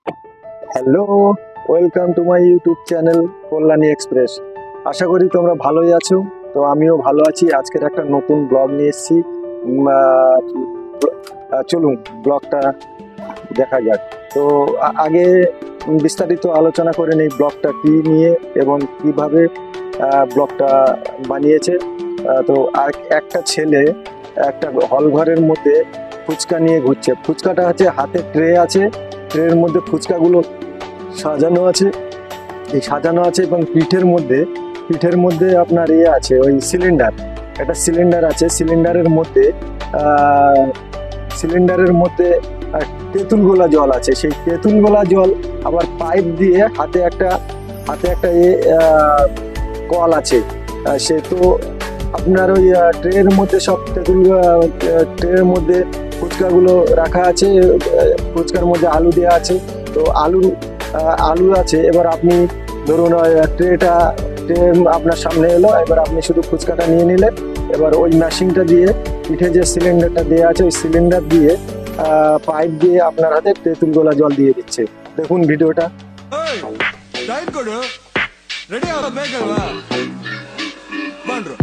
Hello, welcome to my YouTube channel Kalyani Express. আশা করি তোমরা ভালোই আছো। তো আমিও ভালো আছি। আজকের একটা নতুন ব্লগ নিয়ে এসেছি। চলুন ব্লগটা দেখা যাক। তো আগে বিস্তারিত আলোচনা করে নেই ব্লগটা কি নিয়ে এবং কিভাবে ব্লগটা বানিয়েছে। তো একটা ছেলে একটা হল ঘরের মধ্যে ফুচকা নিয়ে ঘুরছে। ফুচকাটা হচ্ছে হাতে ট্রে আছে, ট্রের মধ্যে ফুচকাগুলো সাজানো আছে। এই সাজানো আছে এবং পিঠের মধ্যে আপনার ইয়ে আছে, ওই সিলিন্ডার, একটা সিলিন্ডার আছে। আহ, সিলিন্ডারের মধ্যে তেঁতুল গোলা জল আছে। সেই তেঁতুল গোলা জল আবার পাইপ দিয়ে হাতে একটা কল আছে। সে তো আপনার ওই ট্রের মধ্যে সব ট্রের মধ্যে ফুচকাগুলো রাখা আছে। ফুচকার মধ্যে আলু দেওয়া আছে। তো আলু আছে। এবার আপনি ধরুন ট্রে আপনার সামনে এলো, এবার আপনি শুধু ফুচকাটা নিয়ে নিলেন। এবার ওই মেশিনটা দিয়ে পিঠে যে সিলিন্ডারটা দেওয়া আছে, ওই সিলিন্ডার দিয়ে পাইপ দিয়ে আপনার হাতে তেঁতুল গোলা জল দিয়ে দিচ্ছে। দেখুন ভিডিওটা। ಓಯ್ ಟೈಮ್ ಕೊಡು ರೆಡಿ ಆಗೋದು ಬೇಕಲ್ವಾ ಬಂದ್ರು